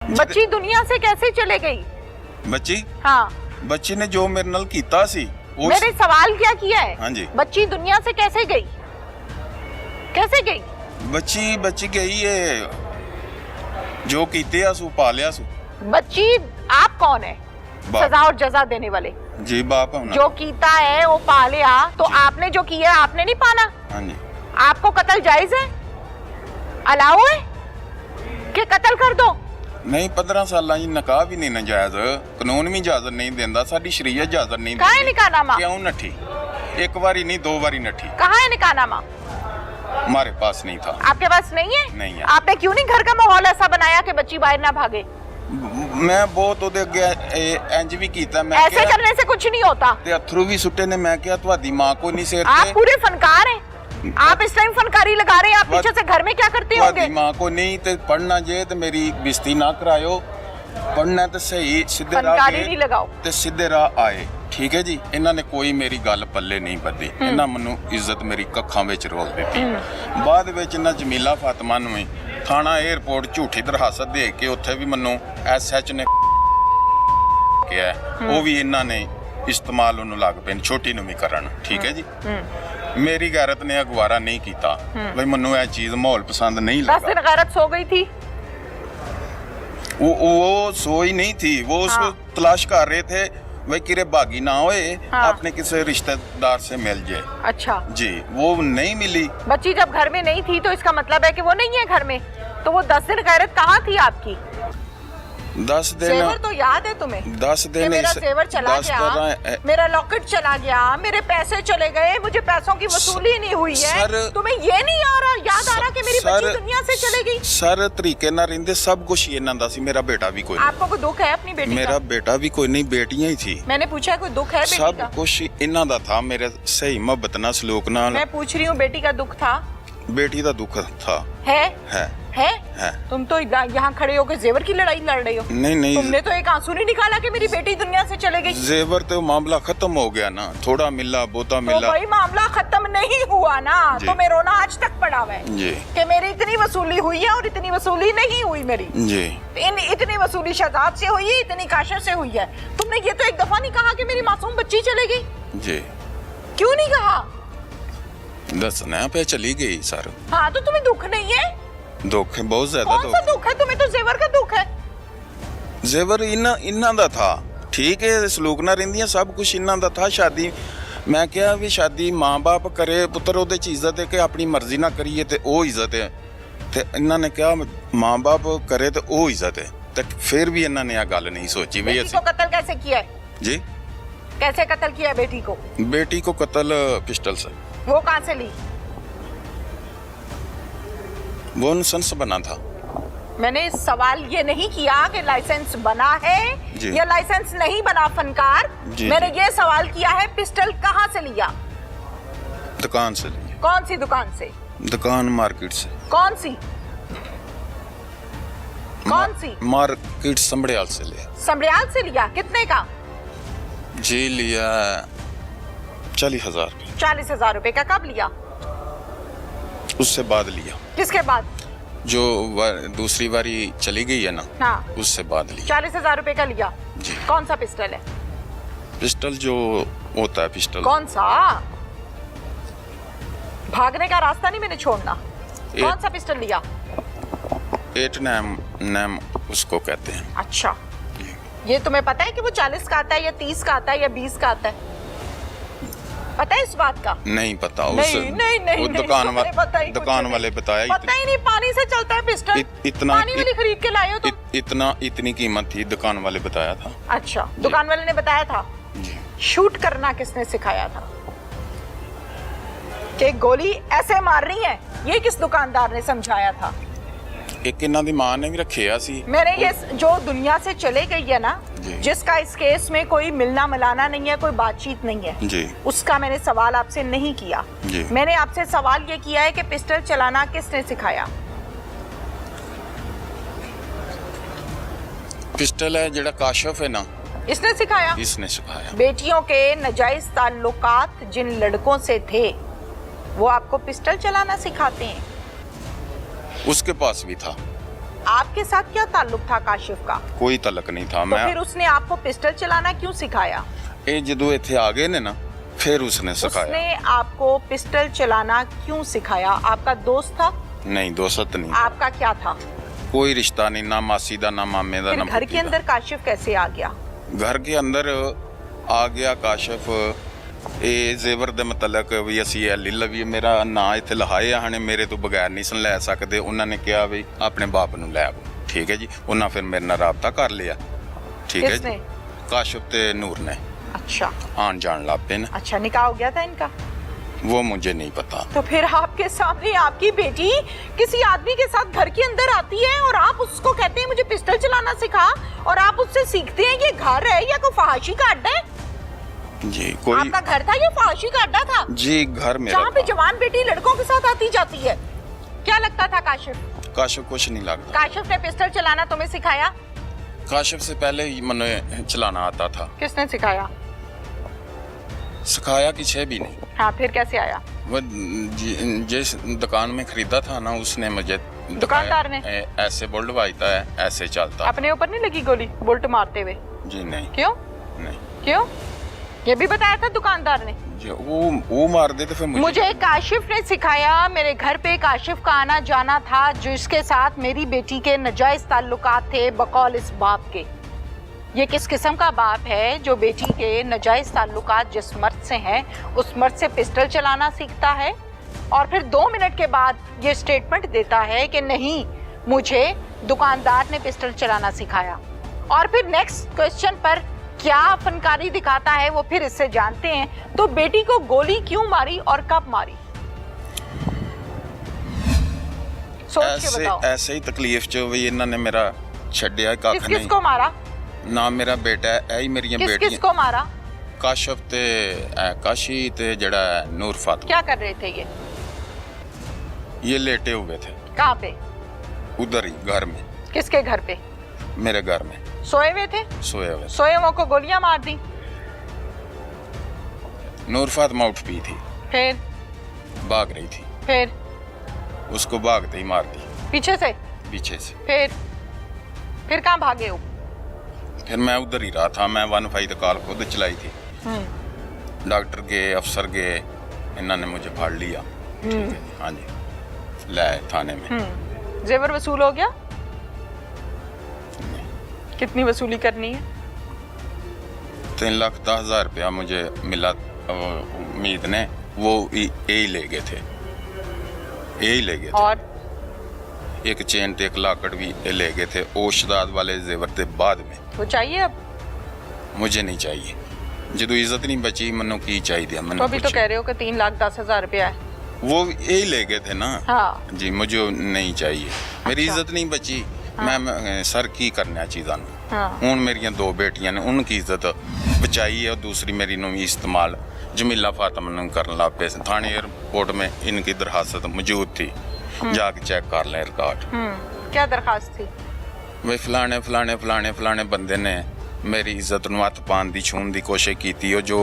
बच्ची दुनिया से कैसे चले गई? बच्ची हाँ, बच्ची ने जो मेरे नाल कीता सी मेरे सवाल क्या किया है? हाँ जी। बच्ची दुनिया से कैसे गई? कैसे गई? बच्ची गई है जो कीते आसू पा लिया सू। बच्ची आप कौन है? सजा और जजा देने वाले। जी बाप है। जो कीता है वो पा लिया, तो आपने जो किया आपने नहीं पाना? हाँ जी। आपको कत्ल जायज है? अलाउ है कि कत्ल कर दो? नहीं, 15 साल जी निकाह भी नहीं नाजायज, कानून भी इजाजत नहीं देता, साडी शरीयत इजाजत नहीं कहाँ है निकाहनामा? क्यों नठी? एक बारी नहीं 2 बारी नठी। कहाँ है निकाहनामा? हमारे पास नहीं था। आपके पास नहीं है? नहीं है। आपने क्यों नहीं घर का माहौल ऐसा बनाया कि बच्ची बाहर ना भागे? मैं बहुत ओदे अगे इंज भी कीता। मैं ऐसे करने से कुछ नहीं होता। ते अथरू भी सुट्टे ने। मैं क्या तुहाडी मां को नहीं सिर आप ते? पूरे फनकार हैं। आप इस टाइम फनकारी लगा रहे हैं। आप पीछे से घर में क्या करते होंगे? तुहाडी मां को नहीं ते पढ़ना जे ते मेरी बेइज्जती ना करायो। पढ़ना ते सही सीधे राह फनकारी नहीं लगाओ ते सीधे राह आए। ठीक है जी। इन्हां ने कोई मेरी गल पल्ले नहीं बद्दी। इन्हां मनु इज्जत मेरी कखां विच रोल दित्ती। बाद विच इन्हां जमीला फातिमा नूं थाना एयरपोर्ट झूठी दरखास्त दे के उत्थे भी मनु SH ने किया, वो भी इन्हां ने इस्तेमाल उन्होंने लग पे छोटी नूं भी करन। ठीक है जी। मेरी गैरत ने अगवारा नहीं किया भाई, मनु यह चीज माहौल पसंद नहीं लगा। 10 दिन गैरत सो गई थी। वो सोई नहीं थी, वो उसको तलाश कर रहे थे भाई किरे बागी ना होए, अपने किसी रिश्तेदार से मिल जाए। अच्छा जी, वो नहीं मिली। बच्ची जब घर में नहीं थी तो इसका मतलब है कि वो नहीं है घर में। तो वो 10 दिन गैरत कहाँ थी आपकी? 10 दिन जेवर तो याद है तुम्हें? 10 दिन मेरा जेवर चला गया, मेरा लॉकेट चला गया, मेरे पैसे चले गए, मुझे पैसों की वसूली नहीं हुई है। तुम्हें ये नहीं याद आ रहा कि मेरी बच्ची दुनिया से चले गई? सर तरीके ना रहंदे सब कुछ इन्हां दा सी। मेरा बेटा भी कोई नहीं। आपको कोई दुख है अपनी बेटी का? मेरा बेटा भी कोई नहीं, बेटियां ही थी। मैंने पूछा कोई दुख है बेटी का? सब कुछ इन्हां दा था, मेरे सही मोहब्बत ना सलूक ना। मैं पूछ रही हूँ बेटी का दुख था? बेटी का दुख था। है? है। तुम तो यहाँ खड़े होकर जेवर की लड़ाई लड़ रहे हो। नहीं, तुमने तो एक आंसू नहीं निकाला कि मेरी बेटी दुनिया से चले गई। जेवर तो मामला खत्म हो गया ना, थोड़ा मिला बहुता मिला। तो वही मामला खत्म नहीं हुआ ना, तो मैं रोना आज तक पड़ा हुआ है जी कि मेरी इतनी वसूली हुई है और इतनी वसूली नहीं हुई मेरी जी। इतनी वसूली शहजाद से हुई है, इतनी काशिफ से हुई है। तुमने ये तो एक दफा नहीं कहा कि मेरी मासूम बच्ची चले गई। जी क्यों नहीं कहा? दसना पे चली गई सर। हाँ तो तुम्हें दुख नहीं है? दुख है, बहुत ज्यादा कौन सा दुख है तुम्हें? तो जेवर का दुख है। जेवर इन्हां दा था। ठीक है, सलूक ना रहिंदियां, सब कुछ इन्हां दा था। शादी मैं क्या भी शादी माँ बाप करे, पुत्र ओदे च इज्जत है कि अपनी मर्जी ना करिए ते ओ इज्जत है। ते इन्हां ने क्या माँ बाप करे ते ओ इज्जत है। ते फिर भी इन्हां ने आ गल नहीं सोची भी बेटी को कत्ल कैसे किया है? जी कैसे कत्ल किया बेटी को? बेटी को कत्ल पिस्टल से। वो कहाँ से ली? वो लाइसेंस बना था। मैंने सवाल ये नहीं किया कि लाइसेंस बना है या लाइसेंस नहीं बना फनकार। मैंने ये सवाल किया है पिस्टल कहाँ से लिया? दुकान से लिया। कौन सी दुकान से? दुकान मार्केट से। कौन सी? कौन सी? मार्केट संबड़ियाल से लिया। संबड़ियाल से लिया? कितने का? जी लिया 40,000। 40,000 रुपए का। कब लिया? उससे बाद लिया। किसके बाद? जो दूसरी बारी चली गई है ना, हाँ, उससे बाद लिया। 40,000 रुपए का लिया जी। कौन सा पिस्टल है? पिस्टल जो होता है पिस्टल। कौन सा? भागने का रास्ता नहीं मैंने छोड़ना। कौन सा पिस्टल लिया? 8 नैम उसको कहते हैं। अच्छा, ये तुम्हें पता है कि वो 40 का आता है या 30 का आता है या 20 का आता है? पता है इस बात का? नहीं पता। नहीं, दुकान वाले बताया। पता ही नहीं, पानी से चलता है पिस्टल। इतना पानी वाली खरीद के लाए हो तुम? इतनी कीमत थी, दुकान वाले बताया था। अच्छा, दुकान वाले ने बताया था। जी। शूट करना किसने सिखाया था? कि गोली ऐसे मारनी है, ये किस दुकानदार ने समझाया था? एक इन्हां दी मां ने भी रखिया सी। मैंने ये जो दुनिया से चले गई है ना, जिसका इस केस में कोई मिलना मिलाना नहीं है, कोई बातचीत नहीं है जी, उसका मैंने सवाल आपसे नहीं किया जी। मैंने आपसे सवाल ये किया है कि पिस्टल चलाना किसने सिखाया? पिस्टल है जेड़ा काशिफ है ना, इसने सिखाया। इसने सिखाया। बेटियों के नाजायज ताल्लुकात जिन लड़कों से थे वो आपको पिस्टल चलाना सिखाते हैं? उसके पास भी था। आपके साथ क्या ताल्लुक था काशिफ का? कोई तलक नहीं था। तो मैं फिर उसने आपको पिस्टल चलाना क्यों सिखाया? ये जदों इत्थे आ गए ने ना, फिर उसने सिखाया। उसने आपको पिस्टल चलाना क्यों सिखाया? आपका दोस्त था? नहीं, दोस्त नहीं। आपका क्या था? कोई रिश्ता नहीं, ना मासी दा, ना मामे दा, फिर ना घर के अंदर काशिफ कैसे आ गया? घर के अंदर आ गया काशिफ ਇਹ ਜ਼ੇਵਰ ਦੇ ਮੁਤਲਕ ਵੀ ਅਸੀਂ ਇਹ ਲੈ ਲਈਏ, ਮੇਰਾ ਨਾਂ ਇੱਥੇ ਲਹਾਇਆ ਹਣੇ, ਮੇਰੇ ਤੋਂ ਬਗੈਰ ਨਹੀਂ ਸਨ ਲੈ ਸਕਦੇ। ਉਹਨਾਂ ਨੇ ਕਿਹਾ ਵੀ ਆਪਣੇ ਬਾਪ ਨੂੰ ਲੈ ਆਵੋ। ਠੀਕ ਹੈ ਜੀ, ਉਹਨਾਂ ਫਿਰ ਮੇਰੇ ਨਾਲ ਰਾਬਤਾ ਕਰ ਲਿਆ। ਠੀਕ ਹੈ ਜੀ, ਕਾशिफ ਤੇ ਨੂਰ ने। अच्छा, आन जान लग पे ना। अच्छा, निकाह हो गया था इनका? वो मुझे नहीं पता। तो फिर आपके सामने आपकी बेटी किसी आदमी के साथ घर के अंदर आती है और आप उसको कहते हैं मुझे पिस्टल चलाना सिखा, और आप उससे सीखते हैं ये घर है या कोई फहाशी का अड्डा है? जी, कोई आपका घर था या फहाशी का अड्डा था? जी, घर मेरा जहाँ पे था। जवान बेटी लड़कों के साथ आती जाती है। क्या लगता था काशिफ? काशिफ कुछ नहीं लगता। काशिफ ने पिस्टल चलाना तुम्हें सिखाया? काशिफ से पहले ही मैंने चलाना आता था। किसने सिखाया? सिखाया किसी भी नहीं। हाँ, फिर कैसे आया? वो जिस दुकान में खरीदा था ना, उसने मुझे दुकानदार ने? ऐसे बुल्ट वाजता है, ऐसे चलता। अपने ऊपर नहीं लगी गोली बुल्ट मारते हुए? जी नहीं। क्यों? नहीं। क्यों? ये भी बताया था दुकानदार ने? जी, वो मार दे तो फिर मुझे काशिफ ने सिखाया। मेरे घर पे काशिफ का आना जाना था, जिसके साथ मेरी बेटी के नाजायज ताल्लुकात थे बकौल इस बाप के। ये किस किस्म का बाप है जो बेटी के नाजायज ताल्लुकात जिस मर्द से हैं उस मर्द से पिस्टल चलाना सीखता है, और फिर 2 मिनट के बाद ये स्टेटमेंट देता है कि नहीं, मुझे दुकानदार ने पिस्टल चलाना सिखाया। और फिर नेक्स्ट क्वेश्चन पर क्या फनकारी दिखाता है वो फिर इससे जानते हैं। तो बेटी को गोली क्यों मारी और कब मारी? सोच के बताओ। ऐसे ही तकलीफ च भी इन्होंने मेरा छड्डिया कख नहीं। किसको मारा? ना मेरा बेटा है, यही मेरियां बेटियां। किसको मारा? काशिफ ते काशी ते जड़ा नूर फातिमा। क्या कर रहे थे ये लेटे हुए थे। कहाँ पे? उधर ही घर में। किसके घर पे? मेरे घर में। सोए हुए थे? सोए हुए। सोए हुए को गोलियां मार दी? नूर फातिमा उठ पी थी, फिर भाग रही थी, फिर उसको भागते ही मार दी पीछे से? पीछे से। फिर कहाँ भागे हो? फिर मैं उधर ही रहा था। मैं 1 कॉल खुद चलाई थी। डॉक्टर गए, अफसर गए, इन्होंने मुझे फाड़ लिया। ठीक है जी, हाँ जी, ले आए थाने में। जेवर वसूल हो गया? कितनी वसूली करनी है? 3,10,000 रुपया मुझे मिला उम्मीद ने, वो यही ले गए थे, यही ले गए थे। और एक चेन ते एक लाकड़ भी ले गए थे, ओशदाद वाले जेवर के बाद में। वो चाहिए अब? मुझे नहीं चाहिए। जो इज्जत नहीं बची, मनु की चाहिए। तो अभी तो कह रहे हो कि 3,10,000 रुपया है। वो यही ले गए थे ना। हाँ जी, मुझे नहीं चाहिए। मेरी इज्जत नहीं बची। हाँ। मैं सर की करना चीज़ा हाँ। हूँ मेरिया 2 बेटियां ने, उनकी इज्जत बचाई है, और दूसरी मेरी नु इस्तेमाल जमीला फातिमा ने करने लग पे। थाने एयरपोर्ट में इनकी दरखास्त मौजूद थी, जाके चेक कर लें रिकॉर्ड। क्या दरखास्त थी? वे फलाने फलाने फलाने फलाने बंदे ने मेरी इज्जत नूं हत्थ पाउण दी छूण दी कोशिश की, जो